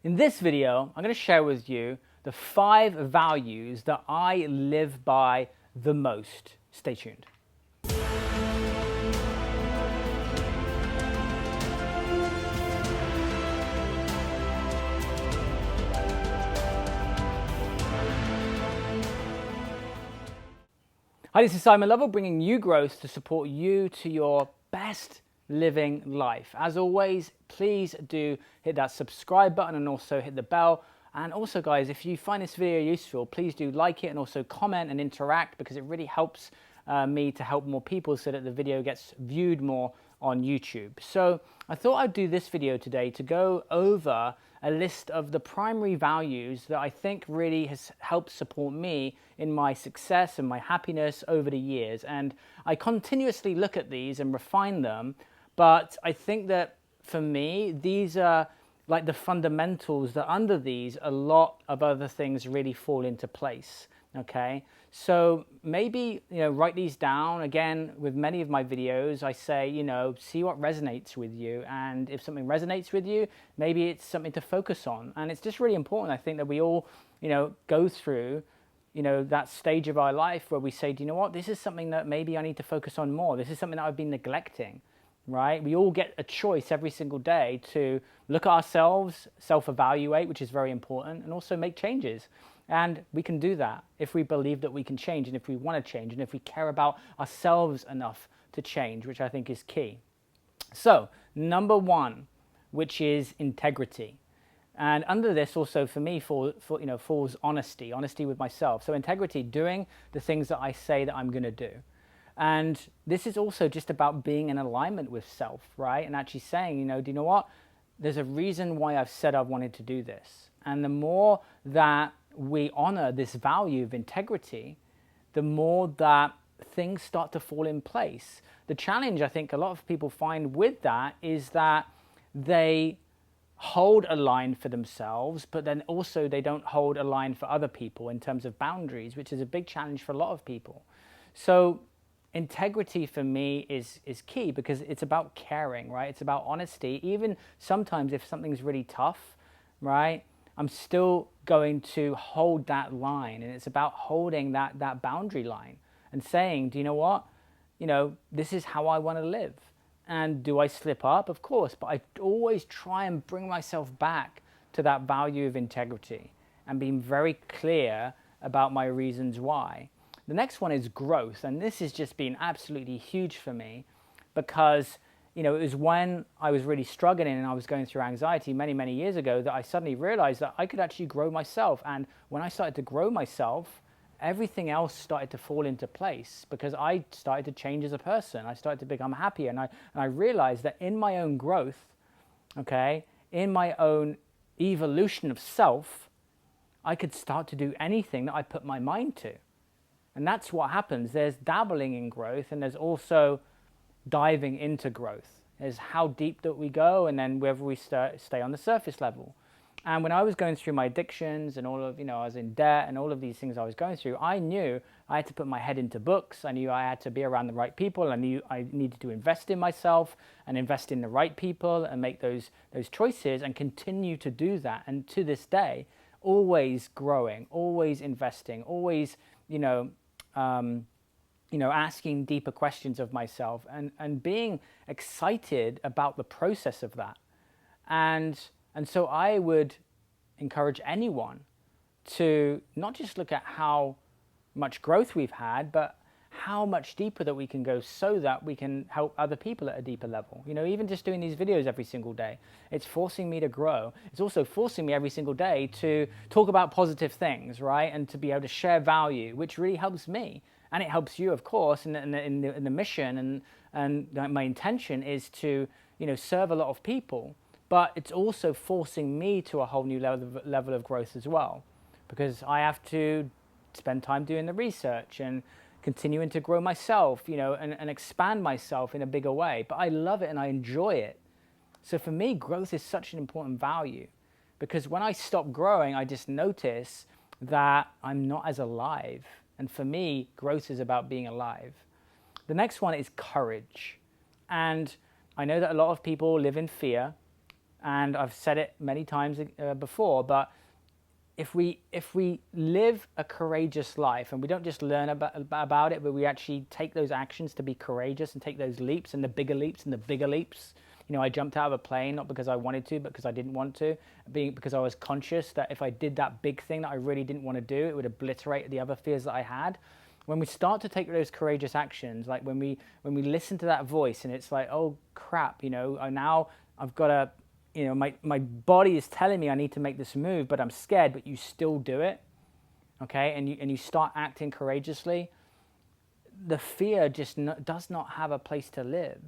In this video, I'm going to share with you the 5 values that I live by the most. Stay tuned. Hi, this is Simon Lovell, bringing you growth to support you to your best living life. As always, please do hit that subscribe button and also hit the bell. And also, guys, if you find this video useful, please do like it and also comment and interact, because it really helps me to help more people so that the video gets viewed more on YouTube. So I thought I'd do this video today to go over a list of the primary values that I think really has helped support me in my success and my happiness over the years. And I continuously look at these and refine them, but I think that for me, these are like the fundamentals that under these, a lot of other things really fall into place. Okay, so maybe, write these down. Again, with many of my videos, I say, see what resonates with you. And if something resonates with you, maybe it's something to focus on. And it's just really important, I think, that we all, go through, that stage of our life where we say, do you know what, this is something that maybe I need to focus on more. This is something that I've been neglecting, right? We all get a choice every single day to look at ourselves, self-evaluate, which is very important, and also make changes. And we can do that if we believe that we can change, and if we want to change, and if we care about ourselves enough to change, which I think is key. So, number 1, which is integrity. And under this also for me falls honesty with myself. So integrity, doing the things that I say that I'm going to do. And this is also just about being in alignment with self, right? And actually saying, do you know what? There's a reason why I've said I wanted to do this. And the more that we honor this value of integrity, the more that things start to fall in place. The challenge I think a lot of people find with that is that they hold a line for themselves, but then also they don't hold a line for other people in terms of boundaries, which is a big challenge for a lot of people. So integrity for me is key, because it's about caring, right? It's about honesty. Even sometimes if something's really tough, right, I'm still going to hold that line. And it's about holding that boundary line and saying, do you know what? This is how I want to live. And do I slip up? Of course. But I always try and bring myself back to that value of integrity and being very clear about my reasons why. The next one is growth. And this has just been absolutely huge for me, because it was when I was really struggling and I was going through anxiety many, many years ago that I suddenly realized that I could actually grow myself. And when I started to grow myself, everything else started to fall into place, because I started to change as a person. I started to become happier. And I realized that in my own growth, okay, in my own evolution of self, I could start to do anything that I put my mind to. And that's what happens. There's dabbling in growth, and there's also diving into growth. Is how deep that we go, and then whether we stay on the surface level. And when I was going through my addictions and all of, I was in debt and all of these things I was going through, I knew I had to put my head into books. I knew I had to be around the right people. I knew I needed to invest in myself and invest in the right people and make those choices and continue to do that. And to this day, always growing, always investing, always, asking deeper questions of myself and being excited about the process of that. And so I would encourage anyone to not just look at how much growth we've had, but how much deeper that we can go so that we can help other people at a deeper level. Even just doing these videos every single day, it's forcing me to grow. It's also forcing me every single day to talk about positive things, right? And to be able to share value, which really helps me. And it helps you, of course, in the mission. And my intention is to, serve a lot of people. But it's also forcing me to a whole new level of growth as well, because I have to spend time doing the research and continuing to grow myself, and expand myself in a bigger way. But I love it and I enjoy it. So for me, growth is such an important value, because when I stop growing, I just notice that I'm not as alive. And for me, growth is about being alive. The next one is courage. And I know that a lot of people live in fear. And I've said it many times before, but if we live a courageous life and we don't just learn about it, but we actually take those actions to be courageous and take those leaps and the bigger leaps and the bigger leaps. You know, I jumped out of a plane not because I wanted to, but because I didn't want to, because I was conscious that if I did that big thing that I really didn't want to do, it would obliterate the other fears that I had. When we start to take those courageous actions, like when we listen to that voice and it's like, oh crap, you know, now I've got to, you know, my body is telling me I need to make this move, but I'm scared, but you still do it, okay? And you start acting courageously. The fear just does not have a place to live,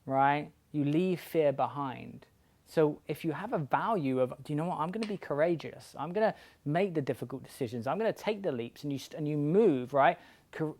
right? You leave fear behind. So if you have a value of, do you know what, I'm going to be courageous. I'm going to make the difficult decisions. I'm going to take the leaps, and you move, right?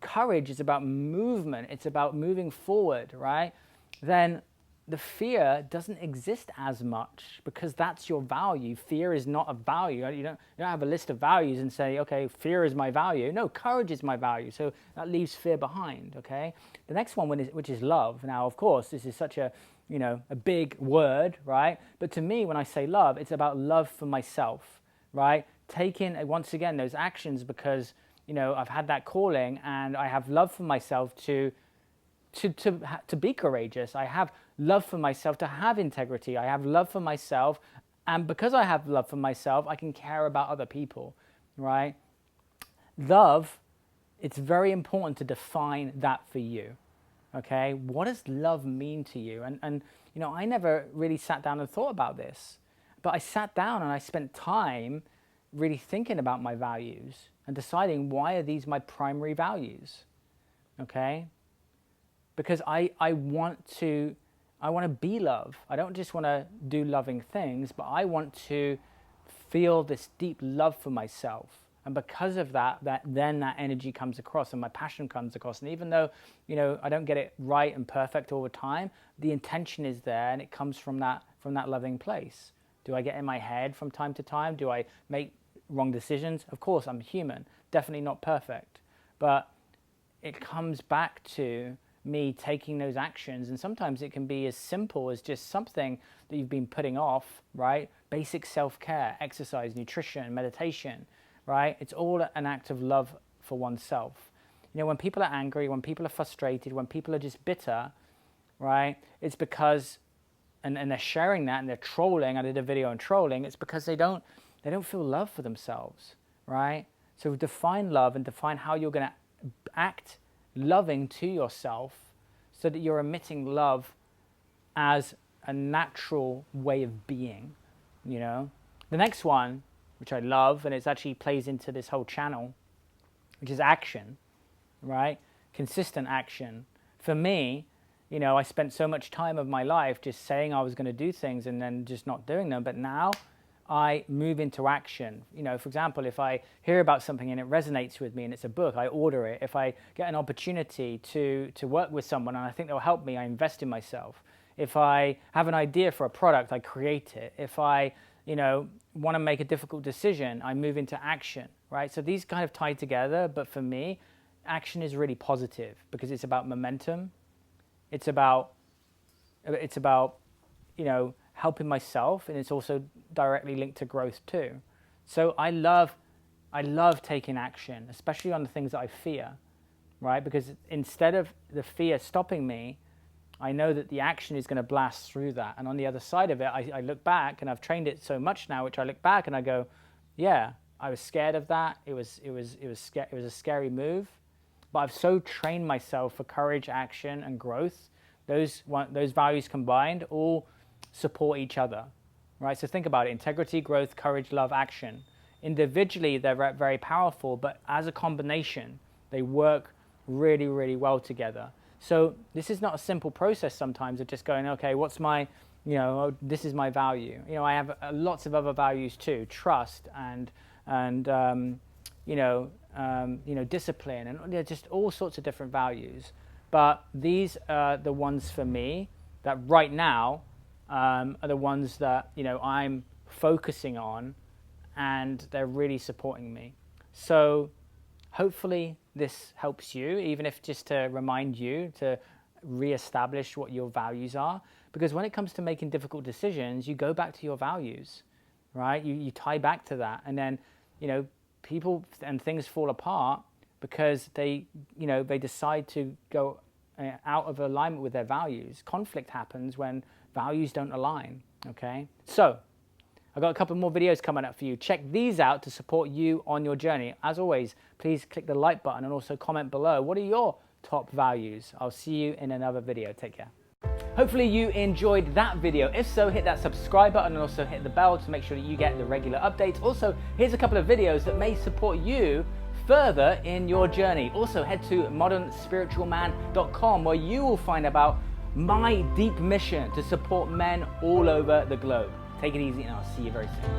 Courage is about movement. It's about moving forward, right? Then the fear doesn't exist as much because that's your value. Fear is not a value. You don't have a list of values and say, okay, fear is my value. No, courage is my value. So that leaves fear behind, okay? The next one, which is love. Now, of course, this is such a, you know, a big word, right? But to me, when I say love, it's about love for myself, right? Taking, once again, those actions because, you know, I've had that calling and I have love for myself to be courageous. I have love for myself to have integrity. I have love for myself, and because I have love for myself, I can care about other people, right? Love, it's very important to define that for you, okay? What does love mean to you? And you know, I never really sat down and thought about this, but I sat down and I spent time really thinking about my values and deciding why are these my primary values, okay? Because I want to be love. I don't just want to do loving things, but I want to feel this deep love for myself. And because of that energy comes across and my passion comes across. And even though, you know, I don't get it right and perfect all the time, the intention is there and it comes from that loving place. Do I get in my head from time to time? Do I make wrong decisions? Of course, I'm human. Definitely not perfect. But it comes back to me taking those actions, and sometimes it can be as simple as just something that you've been putting off, right? Basic self-care, exercise, nutrition, meditation, right? It's all an act of love for oneself. You know, when people are angry, when people are frustrated, when people are just bitter, right? It's because, and they're sharing that and they're trolling. I did a video on trolling. It's because they don't feel love for themselves, right? So define love and define how you're going to act loving to yourself so that you're emitting love as a natural way of being, you know. The next one, which I love, and it actually plays into this whole channel, which is action, right? Consistent action. For me, you know, I spent so much time of my life just saying I was going to do things and then just not doing them, but now I move into action. You know, for example, if I hear about something and it resonates with me and it's a book, I order it. If I get an opportunity to work with someone and I think they'll help me, I invest in myself. If I have an idea for a product, I create it. If I, you know, want to make a difficult decision, I move into action, right? So these kind of tie together, but for me, action is really positive because it's about momentum. It's about, you know, helping myself, and it's also directly linked to growth too. So I love taking action, especially on the things that I fear, right? Because instead of the fear stopping me, I know that the action is going to blast through that. And on the other side of it, I look back, and I've trained it so much now, which I look back and I go, yeah, I was scared of that. It was a scary move, but I've so trained myself for courage, action, and growth. Those values combined all support each other, right? So think about it: integrity, growth, courage, love, action. Individually, they're very powerful, but as a combination, they work really, really well together. So this is not a simple process sometimes of just going, okay, what's my, you know, this is my value. You know, I have lots of other values too: trust and discipline, and just all sorts of different values. But these are the ones for me that right now are the ones that, you know, I'm focusing on, and they're really supporting me. So hopefully this helps you, even if just to remind you to reestablish what your values are, Because when it comes to making difficult decisions, you go back to your values, right? You tie back to that, and then, you know, people and things fall apart because they decide to go out of alignment with their values. Conflict happens when values don't align, okay? So, I've got a couple more videos coming up for you. Check these out to support you on your journey. As always, please click the like button and also comment below. What are your top values? I'll see you in another video. Take care. Hopefully you enjoyed that video. If so, hit that subscribe button and also hit the bell to make sure that you get the regular updates. Also, here's a couple of videos that may support you further in your journey. Also, head to modernspiritualman.com where you will find about my deep mission to support men all over the globe. Take it easy and I'll see you very soon.